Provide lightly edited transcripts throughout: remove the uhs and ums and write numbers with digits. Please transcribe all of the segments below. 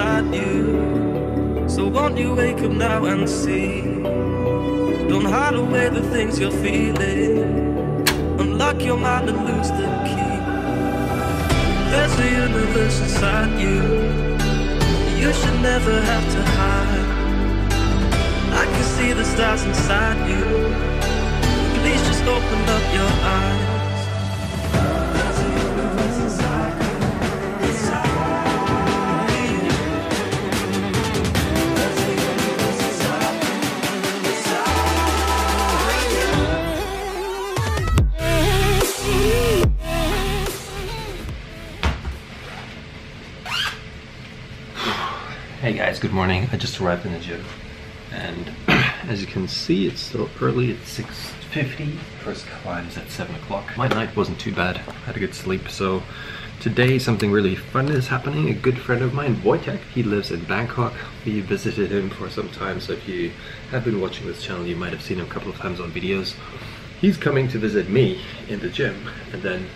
inside you. So won't you wake up now and see? Don't hide away the things you're feeling. Unlock your mind and lose the key. There's a universe inside you. You should never have to hide. I can see the stars inside you. Please just open up your eyes. There's a universe inside you. Hey guys, good morning. I just arrived in the gym and as you can see it's still early. It's 6:50. First climb is at 7 o'clock. My night wasn't too bad. I had a good sleep. So today something really fun is happening. A good friend of mine, Wojtek, he lives in Bangkok. We visited him for some time, so if you have been watching this channel you might have seen him a couple of times on videos. He's coming to visit me in the gym and then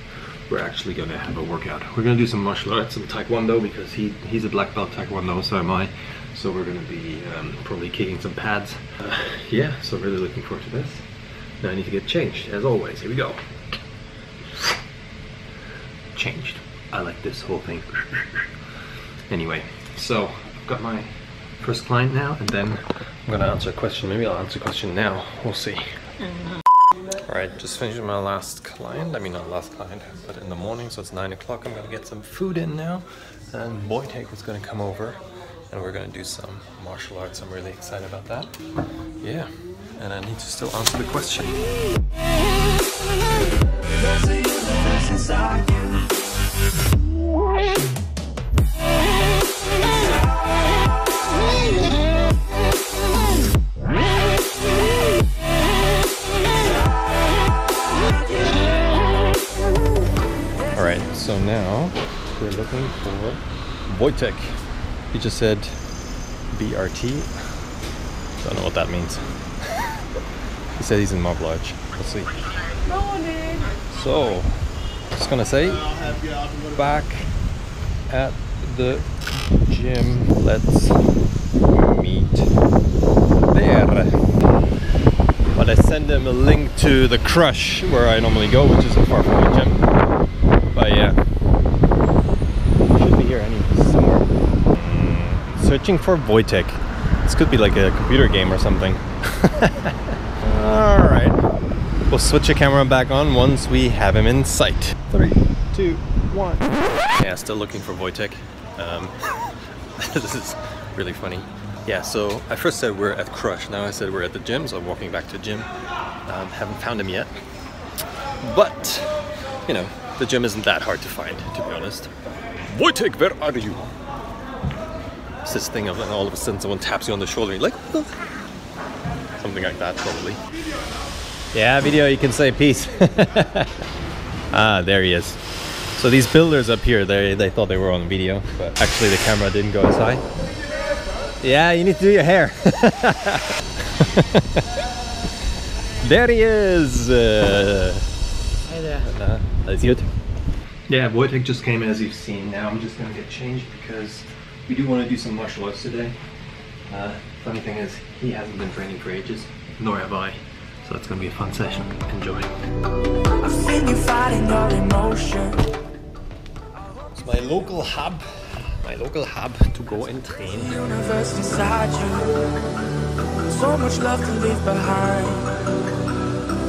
we're actually gonna have a workout. We're gonna do some martial arts, some taekwondo, because he's a black belt taekwondo, so am I. So we're gonna be probably kicking some pads. Yeah, so really looking forward to this. Now I need to get changed, as always. Here we go. Changed. I like this whole thing. Anyway, so I've got my first client now, and then I'm gonna answer a question. Maybe I'll answer a question now. We'll see. Alright, just finished my last client. I mean, not last client, but in the morning, so it's 9 o'clock. I'm gonna get some food in now, and Wojtek is gonna come over, and we're gonna do some martial arts. I'm really excited about that. Yeah, and I need to still answer the question. So now we're looking for Wojtek. He just said BRT. Don't know what that means. He said he's in Marble Arch. We'll see. Morning. So, just gonna say, back at the gym. Let's meet there. But I send him a link to the Crush where I normally go, which isn't far from the gym. But yeah, should be here somewhere. Searching for Wojtek. This could be like a computer game or something. Alright, we'll switch the camera back on once we have him in sight. 3, 2, 1. Yeah, still looking for Wojtek. This is really funny. Yeah, so I first said we're at Crush, now I said we're at the gym, so I'm walking back to the gym. Haven't found him yet. But, you know, the gym isn't that hard to find, to be honest. Wojtek, where are you? It's this thing of like, all of a sudden someone taps you on the shoulder, you're like, oh. Something like that, probably. Yeah, video, you can say peace. Ah, there he is. So these builders up here, they thought they were on video, but actually the camera didn't go as high. Yeah, you need to do your hair. There he is. Hi there. That's good. Yeah, Wojtek just came as you've seen. Now I'm just gonna get changed because we do want to do some martial arts today. Funny thing is, he hasn't been training for ages, nor have I. So it's gonna be a fun session. Enjoy. I've seen you fighting your emotion. It's my local hub. My local hub to go and train. Universe inside you. So much love to leave behind.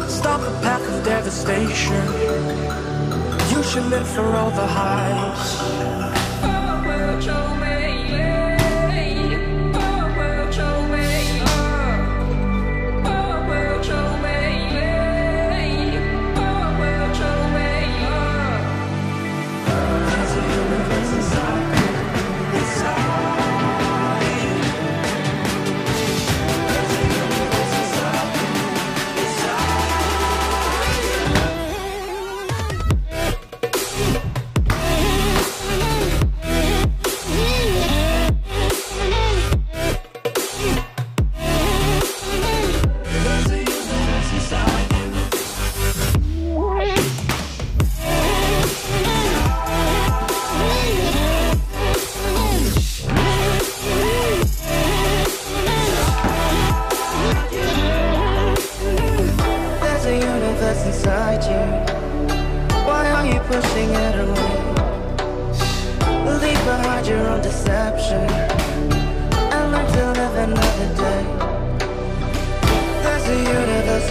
Stop the path of devastation. You should live for all the highs.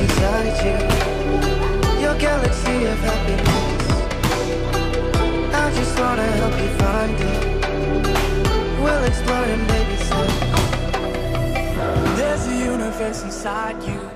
inside you, your galaxy of happiness. I just wanna help you find it. We'll explore and baby step. There's a universe inside you.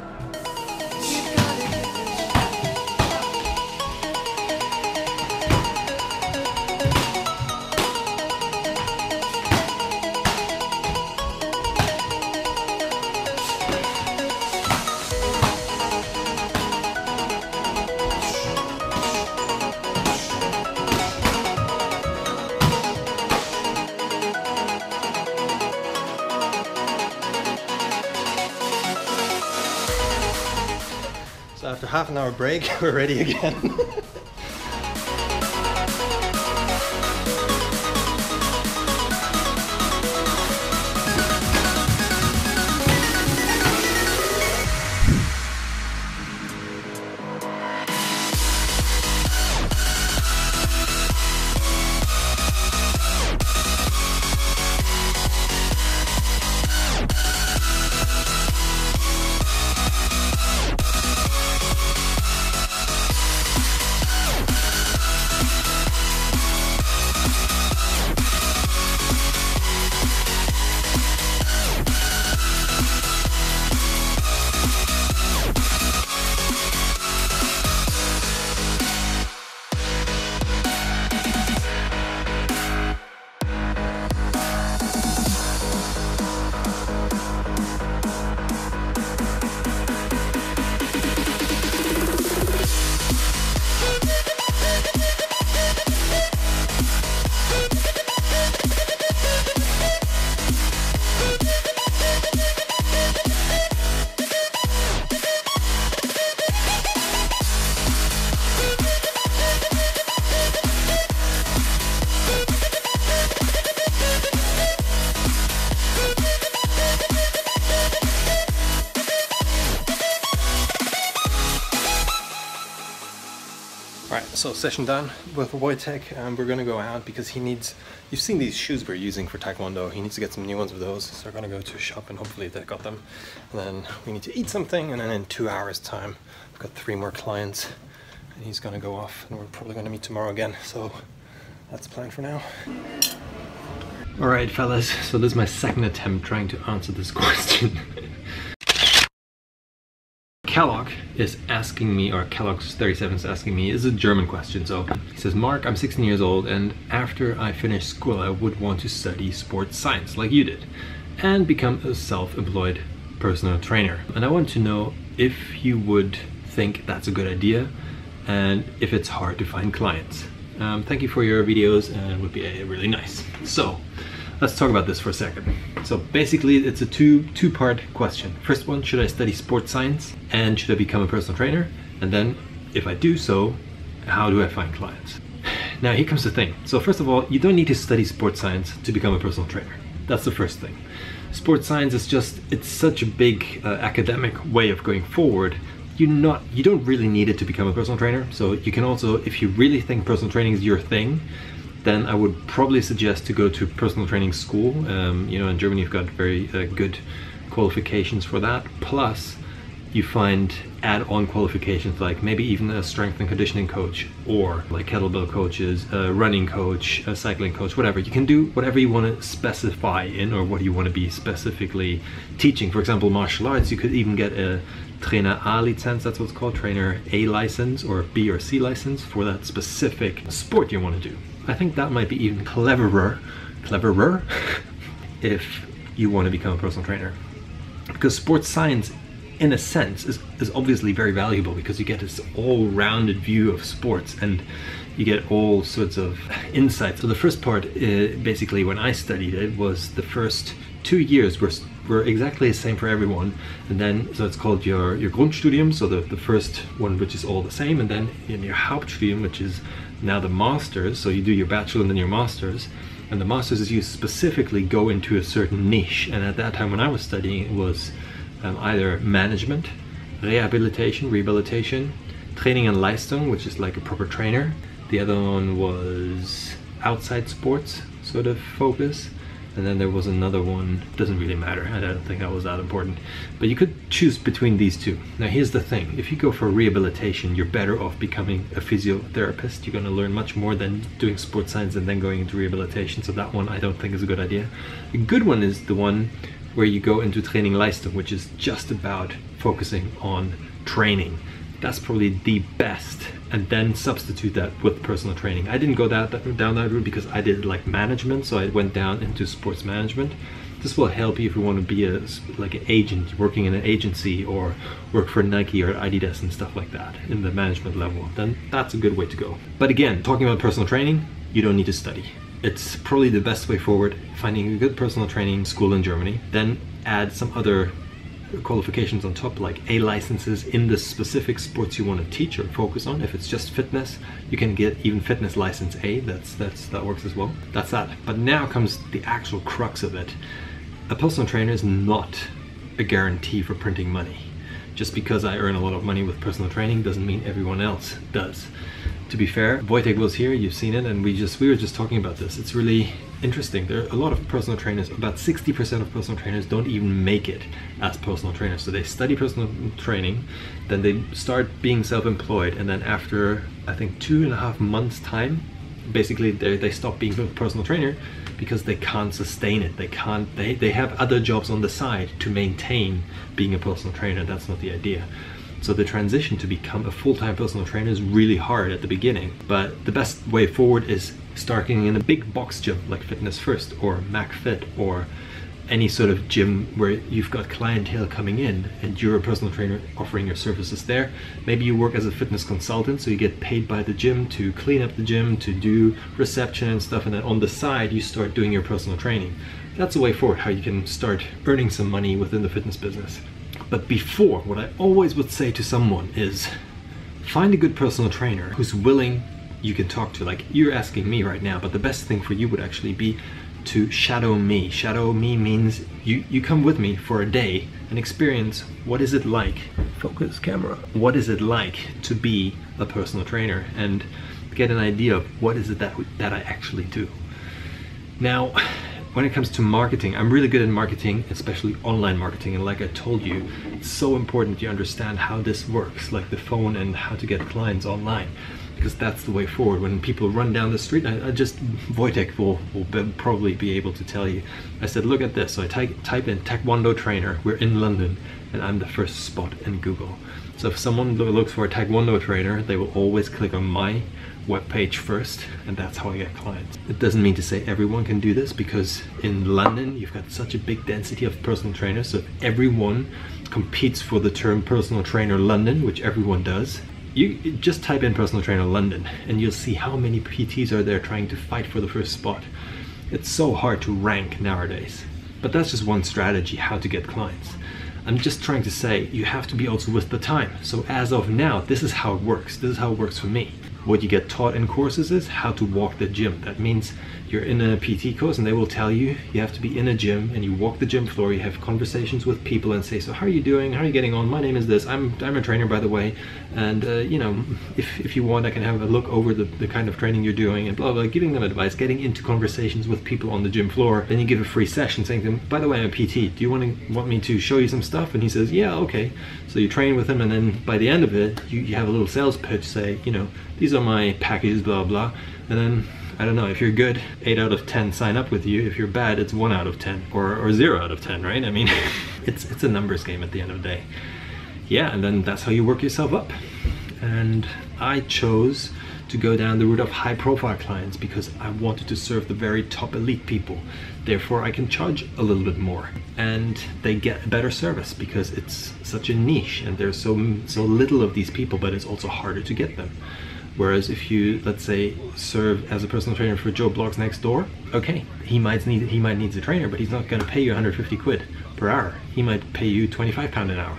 So after half an hour break, we're ready again. Alright, so session done with Wojtek, and we're gonna go out because he needs, you've seen these shoes we're using for Taekwondo, he needs to get some new ones of those, so we're gonna go to a shop and hopefully they got them. And then we need to eat something, and then in 2 hours time, I've got 3 more clients, and he's gonna go off, and we're probably gonna meet tomorrow again, so that's the plan for now. Alright fellas, so this is my second attempt trying to answer this question. Kellogg is asking me, or Kellogg's 37 is asking me, is a German question. So he says, Mark, I'm 16 years old, and after I finish school I would want to study sports science like you did and become a self-employed personal trainer. And I want to know if you would think that's a good idea and if it's hard to find clients. Thank you for your videos, and it would be really nice. So let's talk about this for a second. So basically it's a two-part question. First one, should I study sports science and should I become a personal trainer? And then if I do so, how do I find clients? Now here comes the thing. So first of all, you don't need to study sports science to become a personal trainer. That's the first thing. Sports science is just, it's such a big academic way of going forward. You don't really need it to become a personal trainer. So you can also, if you really think personal training is your thing, then I would probably suggest to go to personal training school. You know, in Germany you've got very good qualifications for that. Plus, you find add-on qualifications like maybe even a strength and conditioning coach, or like kettlebell coaches, a running coach, a cycling coach, whatever. You can do whatever you want to specify in, or what you want to be specifically teaching. For example, martial arts, you could even get a Trainer A license, that's what's called, Trainer A license, or B or C license for that specific sport you want to do. I think that might be even cleverer if you want to become a personal trainer. Because sports science, in a sense, is obviously very valuable because you get this all-rounded view of sports and you get all sorts of insights. So the first part, basically when I studied it, was the first 2 years were exactly the same for everyone, and then so it's called your Grundstudium, so the first one which is all the same, and then in your Hauptstudium, which is now the masters, so you do your bachelor and then your masters, and the masters is you specifically go into a certain niche. And at that time when I was studying, it was either management, rehabilitation, training and Leistung, which is like a proper trainer. The other one was outside sports sort of focus. And then there was another one, doesn't really matter, I don't think that was that important. But you could choose between these two. Now here's the thing, if you go for rehabilitation, you're better off becoming a physiotherapist. You're gonna learn much more than doing sports science and then going into rehabilitation. So that one I don't think is a good idea. A good one is the one where you go into training Leistung, which is just about focusing on training. That's probably the best, and then substitute that with personal training. I didn't go down that route because I did like management, so I went down into sports management. This will help you if you want to be like an agent, working in an agency, or work for Nike or Adidas and stuff like that in the management level. Then that's a good way to go. But again, talking about personal training, you don't need to study. It's probably the best way forward, finding a good personal training school in Germany, then add some other qualifications on top, like A licenses in the specific sports you want to teach or focus on. If it's just fitness, you can get even fitness license A. That works as well. That's that. But now comes the actual crux of it. A personal trainer is not a guarantee for printing money. Just because I earn a lot of money with personal training doesn't mean everyone else does. To be fair, Wojtek was here, you've seen it, and we were just talking about this. It's really interesting. There are a lot of personal trainers, about 60% of personal trainers don't even make it as personal trainers. So they study personal training, then they start being self-employed, and then after, I think, 2.5 months time, basically they stop being a personal trainer because they can't sustain it. They have other jobs on the side to maintain being a personal trainer. That's not the idea. So the transition to become a full-time personal trainer is really hard at the beginning, but the best way forward is starting in a big box gym like Fitness First or McFit or any sort of gym where you've got clientele coming in and you're a personal trainer offering your services there. Maybe you work as a fitness consultant, so you get paid by the gym to clean up the gym, to do reception and stuff, and then on the side you start doing your personal training. That's a way forward, how you can start earning some money within the fitness business. But before, what I always would say to someone is find a good personal trainer who's willing, you can talk to, like you're asking me right now, but the best thing for you would actually be to shadow me. Shadow me means you come with me for a day and experience what is it like, focus camera, what is it like to be a personal trainer, and get an idea of what is it that I actually do. Now, when it comes to marketing, I'm really good at marketing, especially online marketing, and like I told you, it's so important you understand how this works, like the phone and how to get clients online, because that's the way forward. When people run down the street, Wojtek will probably be able to tell you. I said, look at this. So I type in Taekwondo trainer, we're in London, and I'm the first spot in Google. So if someone looks for a Taekwondo trainer, they will always click on my webpage first, and that's how I get clients. It doesn't mean to say everyone can do this, because in London you've got such a big density of personal trainers, so if everyone competes for the term personal trainer London, which everyone does, you just type in personal trainer London and you'll see how many PTs are there trying to fight for the first spot. It's so hard to rank nowadays, but that's just one strategy how to get clients. I'm just trying to say you have to be also with the time. So as of now, this is how it works. This is how it works for me. What you get taught in courses is how to walk the gym. That means you're in a PT course and they will tell you you have to be in a gym and you walk the gym floor, you have conversations with people and say, so how are you doing? How are you getting on? My name is this. I'm a trainer, by the way. And you know, if you want, I can have a look over the kind of training you're doing and blah, blah, giving them advice, getting into conversations with people on the gym floor. Then you give a free session saying to them, by the way, I'm a PT. Do you want me to show you some stuff? And he says, yeah, okay. So you train with him, and then by the end of it, you have a little sales pitch, say, you know, these are my packages, blah, blah. And then, I don't know, if you're good, 8 out of 10 sign up with you. If you're bad, it's 1 out of 10 or 0 out of 10, right? I mean, it's a numbers game at the end of the day. Yeah, and then that's how you work yourself up. And I chose to go down the route of high profile clients because I wanted to serve the very top elite people. Therefore, I can charge a little bit more and they get a better service because it's such a niche and there's so little of these people, but it's also harder to get them. Whereas if you, let's say, serve as a personal trainer for Joe Blogs next door, okay, he might need a trainer, but he's not going to pay you 150 quid per hour. He might pay you £25 an hour.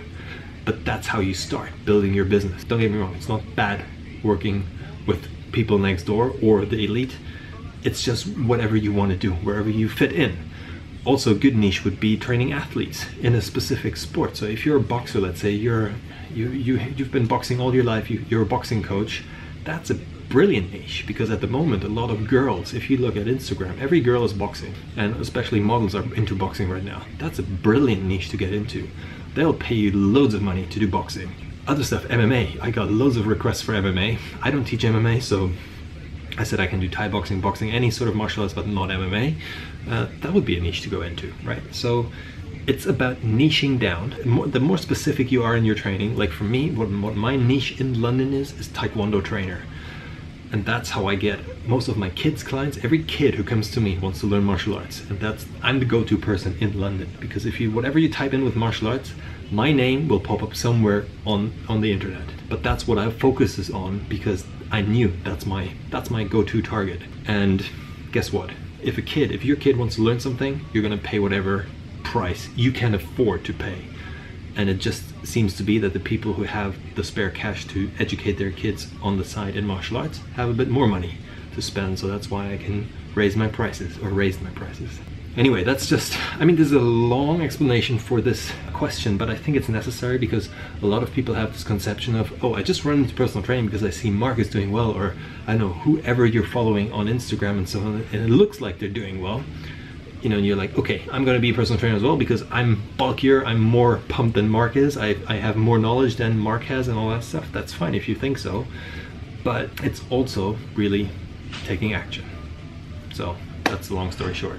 But that's how you start building your business. Don't get me wrong, it's not bad working with people next door or the elite. It's just whatever you want to do, wherever you fit in. Also, a good niche would be training athletes in a specific sport. So if you're a boxer, let's say you've been boxing all your life, you're a boxing coach, that's a brilliant niche, because at the moment a lot of girls, if you look at Instagram, every girl is boxing, and especially models are into boxing right now. That's a brilliant niche to get into. They'll pay you loads of money to do boxing. Other stuff, MMA, I got loads of requests for MMA. I don't teach MMA, so I said I can do Thai boxing, boxing, any sort of martial arts, but not MMA. That would be a niche to go into, right? So it's about niching down. The more specific you are in your training, like for me, what my niche in London is Taekwondo trainer. And that's how I get most of my kids' clients. Every kid who comes to me wants to learn martial arts. And I'm the go-to person in London. Because if whatever you type in with martial arts, my name will pop up somewhere on the internet. But that's what I focus on, because I knew that's my go-to target. And guess what? If your kid wants to learn something, you're gonna pay whatever price you can afford to pay. And it just seems to be that the people who have the spare cash to educate their kids on the side in martial arts have a bit more money to spend, so that's why I can raise my prices. Anyway, that's just, I mean, there's a long explanation for this question, but I think it's necessary because a lot of people have this conception of, oh, I just run into personal training because I see Marc is doing well, or I know whoever you're following on Instagram and so on, and it looks like they're doing well. You know, and you're like, okay, I'm gonna be a personal trainer as well because I'm bulkier, I'm more pumped than Marc is, I have more knowledge than Marc has and all that stuff. That's fine if you think so, but it's also really taking action. So that's the long story short.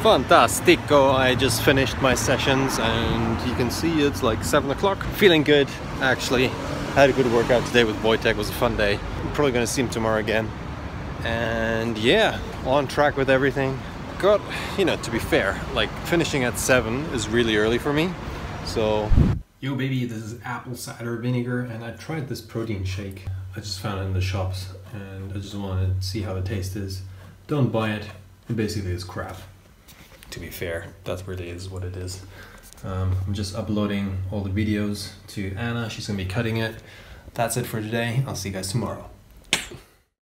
Fantastico! I just finished my sessions and you can see it's like 7 o'clock. Feeling good, actually. Had a good workout today with Wojtek, it was a fun day. I'm probably gonna see him tomorrow again. And yeah, on track with everything. Got, you know, to be fair, like finishing at 7 is really early for me, so... Yo baby, this is apple cider vinegar and I tried this protein shake. I just found it in the shops and I just wanted to see how the taste is. Don't buy it, it basically is crap. To be fair, that really is what it is. I'm just uploading all the videos to Anna, she's gonna be cutting it. That's it for today, I'll see you guys tomorrow.